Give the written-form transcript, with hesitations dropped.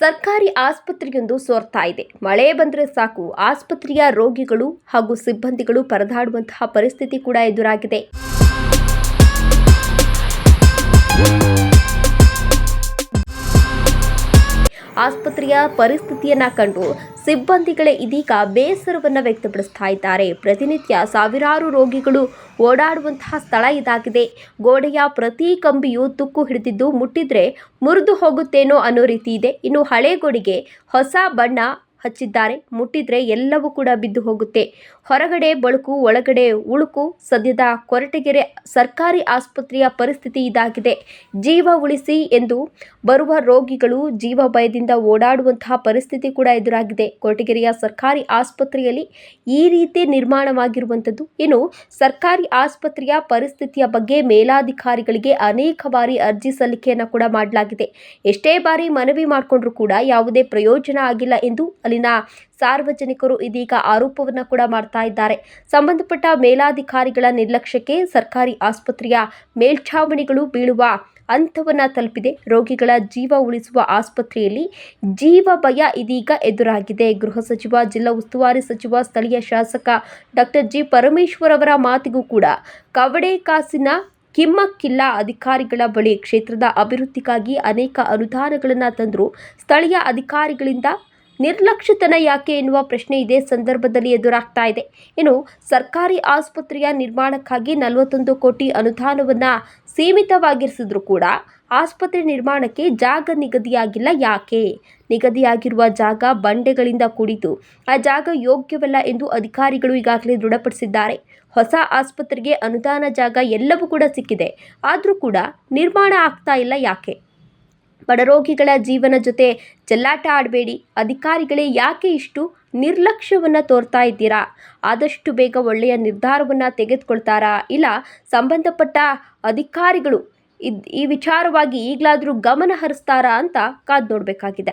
ಸರ್ಕಾರಿ ಆಸ್ಪತ್ರೆಯೊಂದು ಸೋರ್ತಾ ಇದೆ. ಮಳೆ ಬಂದರೆ ಸಾಕು ಆಸ್ಪತ್ರೆಯ ರೋಗಿಗಳು ಹಾಗೂ ಸಿಬ್ಬಂದಿಗಳು ಪರದಾಡುವಂತಹ ಪರಿಸ್ಥಿತಿ ಕೂಡ ಎದುರಾಗಿದೆ. ಆಸ್ಪತ್ರೆಯ ಪರಿಸ್ಥಿತಿಯನ್ನ ಕಂಡು ಸಿಬ್ಬಂದಿಗಳೇ ಇದೀಗ ಬೇಸರವನ್ನು ವ್ಯಕ್ತಪಡಿಸ್ತಾ ಇದ್ದಾರೆ. ಪ್ರತಿನಿತ್ಯ ಸಾವಿರಾರು ರೋಗಿಗಳು ಓಡಾಡುವಂತಹ ಸ್ಥಳ ಇದಾಗಿದೆ. ಗೋಡೆಯ ಪ್ರತಿ ಕಂಬಿಯೂ ತುಕ್ಕು ಹಿಡಿದಿದ್ದು ಮುಟ್ಟಿದ್ರೆ ಮುರಿದು ಹೋಗುತ್ತೇನೋ ಅನ್ನೋ ರೀತಿ ಇದೆ. ಇನ್ನು ಹಳೆ ಗೋಡೆಗೆ ಹೊಸ ಬಣ್ಣ ಹಚ್ಚಿದ್ದಾರೆ. ಮುಟ್ಟಿದ್ರೆ ಎಲ್ಲವೂ ಕೂಡ ಬಿದ್ದು ಹೋಗುತ್ತೆ. ಹೊರಗಡೆ ಬಳುಕು, ಒಳಗಡೆ ಉಳುಕು. ಸದ್ಯದ ಕೊರಟಗೆರೆ ಸರ್ಕಾರಿ ಆಸ್ಪತ್ರೆಯ ಪರಿಸ್ಥಿತಿ ಇದಾಗಿದೆ. ಜೀವ ಉಳಿಸಿ ಎಂದು ಬರುವ ರೋಗಿಗಳು ಜೀವ ಭಯದಿಂದ ಓಡಾಡುವಂತಹ ಪರಿಸ್ಥಿತಿ ಕೂಡ ಎದುರಾಗಿದೆ. ಕೊರಟಗೆರೆಯ ಸರ್ಕಾರಿ ಆಸ್ಪತ್ರೆಯಲ್ಲಿ ಈ ರೀತಿ ನಿರ್ಮಾಣವಾಗಿರುವಂಥದ್ದು. ಇನ್ನು ಸರ್ಕಾರಿ ಆಸ್ಪತ್ರೆಯ ಪರಿಸ್ಥಿತಿಯ ಬಗ್ಗೆ ಮೇಲಾಧಿಕಾರಿಗಳಿಗೆ ಅನೇಕ ಬಾರಿ ಅರ್ಜಿ ಸಲ್ಲಿಕೆಯನ್ನು ಕೂಡ ಮಾಡಲಾಗಿದೆ. ಎಷ್ಟೇ ಬಾರಿ ಮನವಿ ಮಾಡಿಕೊಂಡ್ರೂ ಕೂಡ ಯಾವುದೇ ಪ್ರಯೋಜನ ಆಗಿಲ್ಲ ಎಂದು ಅಲ್ಲಿನ ಸಾರ್ವಜನಿಕರು ಇದೀಗ ಆರೋಪವನ್ನು ಕೂಡ ಮಾಡ್ತಾ ಇದ್ದಾರೆ. ಸಂಬಂಧಪಟ್ಟ ಮೇಲಾಧಿಕಾರಿಗಳ ನಿರ್ಲಕ್ಷ್ಯಕ್ಕೆ ಸರ್ಕಾರಿ ಆಸ್ಪತ್ರೆಯ ಮೇಲ್ಛಾವಣಿಗಳು ಬೀಳುವ ಹಂತವನ್ನು ತಲುಪಿದೆ. ರೋಗಿಗಳ ಜೀವ ಉಳಿಸುವ ಆಸ್ಪತ್ರೆಯಲ್ಲಿ ಜೀವ ಭಯ ಇದೀಗ ಎದುರಾಗಿದೆ. ಗೃಹ ಸಚಿವ, ಜಿಲ್ಲಾ ಉಸ್ತುವಾರಿ ಸಚಿವ, ಸ್ಥಳೀಯ ಶಾಸಕ ಡಾಕ್ಟರ್ ಜಿ ಪರಮೇಶ್ವರ್ ಅವರ ಮಾತಿಗೂ ಕೂಡ ಕವಡೆ ಕಾಸಿನ ಕಿಮ್ಮಕ್ಕಿಲ್ಲ. ಅಧಿಕಾರಿಗಳ ಬಳಿ ಕ್ಷೇತ್ರದ ಅಭಿವೃದ್ಧಿಗಾಗಿ ಅನೇಕ ಅನುದಾನಗಳನ್ನು ತಂದರೂ ಸ್ಥಳೀಯ ಅಧಿಕಾರಿಗಳಿಂದ ನಿರ್ಲಕ್ಷ್ಯತನ ಯಾಕೆ ಎನ್ನುವ ಪ್ರಶ್ನೆ ಇದೇ ಸಂದರ್ಭದಲ್ಲಿ ಎದುರಾಗ್ತಾ ಇದೆ. ಇನ್ನು ಸರ್ಕಾರಿ ಆಸ್ಪತ್ರೆಯ ನಿರ್ಮಾಣಕ್ಕಾಗಿ 41 ಕೋಟಿ ಅನುದಾನವನ್ನು ಸೀಮಿತವಾಗಿರಿಸಿದ್ರು ಕೂಡ ಆಸ್ಪತ್ರೆ ನಿರ್ಮಾಣಕ್ಕೆ ಜಾಗ ನಿಗದಿಯಾಗಿಲ್ಲ. ಯಾಕೆ? ನಿಗದಿಯಾಗಿರುವ ಜಾಗ ಬಂಡೆಗಳಿಂದ ಕೂಡಿದ್ದು ಆ ಜಾಗ ಯೋಗ್ಯವಲ್ಲ ಎಂದು ಅಧಿಕಾರಿಗಳು ಈಗಾಗಲೇ ದೃಢಪಡಿಸಿದ್ದಾರೆ. ಹೊಸ ಆಸ್ಪತ್ರೆಗೆ ಅನುದಾನ, ಜಾಗ ಎಲ್ಲವೂ ಕೂಡ ಸಿಕ್ಕಿದೆ. ಆದರೂ ಕೂಡ ನಿರ್ಮಾಣ ಆಗ್ತಾ ಇಲ್ಲ. ಯಾಕೆ? ಬಡರೋಗಿಗಳ ಜೀವನ ಜೊತೆ ಚೆಲ್ಲಾಟ ಆಡಬೇಡಿ. ಅಧಿಕಾರಿಗಳೇ ಯಾಕೆ ಇಷ್ಟು ನಿರ್ಲಕ್ಷ್ಯವನ್ನು ತೋರ್ತಾ ಇದ್ದೀರಾ? ಆದಷ್ಟು ಬೇಗ ಒಳ್ಳೆಯ ನಿರ್ಧಾರವನ್ನು ತೆಗೆದುಕೊಳ್ತಾರಾ? ಇಲ್ಲ ಸಂಬಂಧಪಟ್ಟ ಅಧಿಕಾರಿಗಳು ಈ ವಿಚಾರವಾಗಿ ಈಗಲಾದರೂ ಗಮನ ಹರಿಸ್ತಾರಾ ಅಂತ ಕಾದು ನೋಡಬೇಕಾಗಿದೆ.